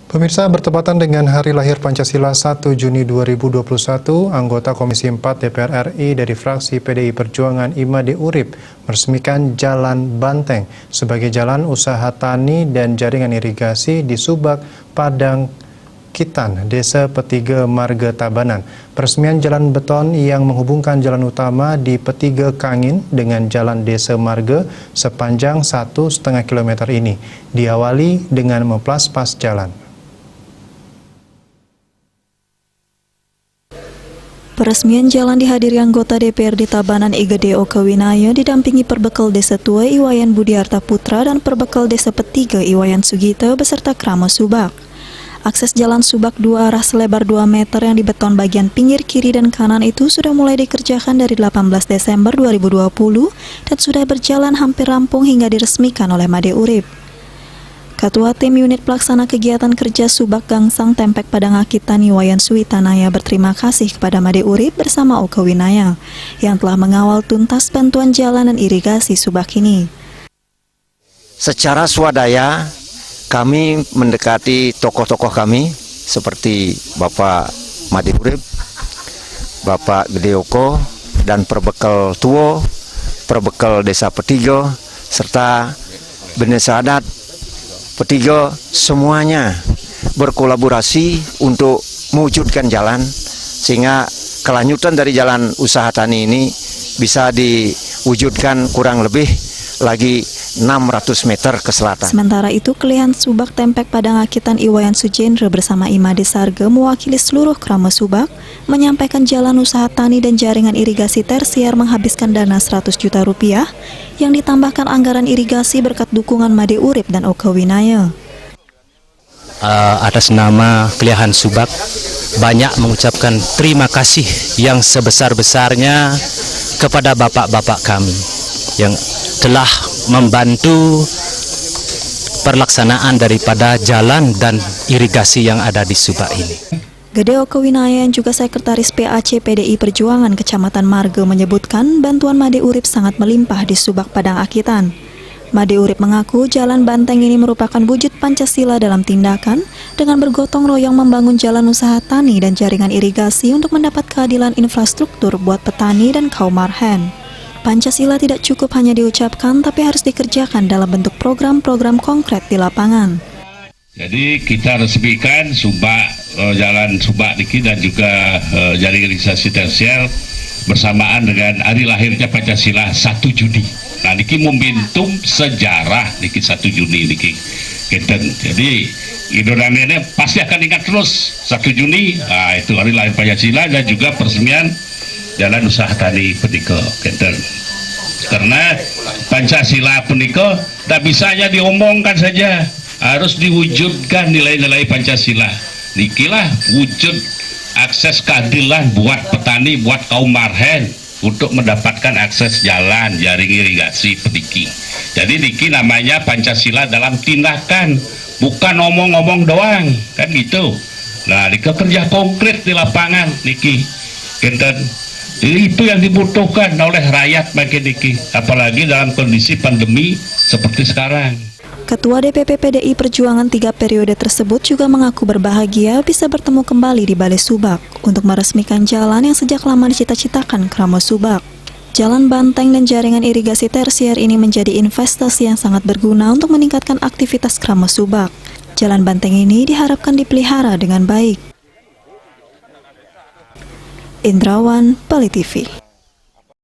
Pemirsa, bertepatan dengan Hari Lahir Pancasila 1 Juni 2021, anggota Komisi 4 DPR RI dari fraksi PDI Perjuangan Imade Urip meresmikan Jalan Banteng sebagai jalan usaha tani dan jaringan irigasi di Subak, Padang Kitan, Desa Petiga Marga Tabanan. Peresmian jalan beton yang menghubungkan jalan utama di Petiga Kangin dengan jalan Desa Marga sepanjang 1,5 km ini diawali dengan memplaspas jalan. Peresmian jalan dihadiri anggota DPRD Tabanan Igede Okawinaya didampingi Perbekal Desa Tua Iwayan Budiarta Putra dan Perbekal Desa Petiga Iwayan Sugito beserta Krama Subak. Akses jalan Subak 2 arah selebar 2 meter yang dibeton bagian pinggir kiri dan kanan itu sudah mulai dikerjakan dari 18 Desember 2020 dan sudah berjalan hampir rampung hingga diresmikan oleh Made Urip. Ketua Tim Unit Pelaksana Kegiatan Kerja Subak Gangsang Tempek Padang Akitan Iwayan Suwitanaya berterima kasih kepada Made Urip bersama Okawinaya yang telah mengawal tuntas bantuan jalan dan irigasi Subak ini. Secara swadaya kami mendekati tokoh-tokoh kami seperti Bapak Made Urip, Bapak Gedeoko, dan Perbekal Tuo, Perbekal Desa Petiga, serta Bendesa Adat Petiga, semuanya berkolaborasi untuk mewujudkan jalan sehingga kelanjutan dari jalan usaha tani ini bisa diwujudkan kurang lebih lagi 600 meter ke selatan. Sementara itu, Kelihan Subak Tempek Padang Akitan Iwayan Sujendra bersama Imade Sarga mewakili seluruh Krama Subak menyampaikan jalan usaha tani dan jaringan irigasi tersier menghabiskan dana 100 juta rupiah yang ditambahkan anggaran irigasi berkat dukungan Made Urip dan Okawinaya. Atas nama Kelihan Subak banyak mengucapkan terima kasih yang sebesar-besarnya kepada bapak-bapak kami yang telah membantu perlaksanaan daripada jalan dan irigasi yang ada di Subak ini. Gede Okawinaya yang juga Sekretaris PAC PDI Perjuangan Kecamatan Marga menyebutkan bantuan Made Urip sangat melimpah di Subak Padang Akitan. Made Urip mengaku jalan Banteng ini merupakan wujud Pancasila dalam tindakan dengan bergotong royong membangun jalan usaha tani dan jaringan irigasi untuk mendapat keadilan infrastruktur buat petani dan kaum marhen. Pancasila tidak cukup hanya diucapkan tapi harus dikerjakan dalam bentuk program-program konkret di lapangan. Jadi kita resmikan jalan Subak Niki dan juga jaringan irigasi tersier bersamaan dengan hari lahirnya Pancasila 1 Juni. Nah, niki momentum sejarah niki 1 Juni niki. Jadi Indonesia ini pasti akan ingat terus 1 Juni. Nah, itu hari lahir Pancasila dan juga peresmian jalan usaha tani Petiga. Karena Pancasila punika tak bisa hanya diomongkan saja, harus diwujudkan nilai-nilai Pancasila. Nikilah wujud akses keadilan buat petani, buat kaum marhen untuk mendapatkan akses jalan, jaring irigasi petiki. Jadi niki namanya Pancasila dalam tindakan, bukan omong-omong doang, kan gitu. Nah, niki kerja konkret di lapangan niki. Itu yang dibutuhkan oleh rakyat makin niki, apalagi dalam kondisi pandemi seperti sekarang. Ketua DPP PDI Perjuangan 3 periode tersebut juga mengaku berbahagia bisa bertemu kembali di Balai Subak untuk meresmikan jalan yang sejak lama dicita-citakan Krama Subak. Jalan Banteng dan jaringan irigasi tersier ini menjadi investasi yang sangat berguna untuk meningkatkan aktivitas Krama Subak. Jalan Banteng ini diharapkan dipelihara dengan baik. Indrawan, Bali TV.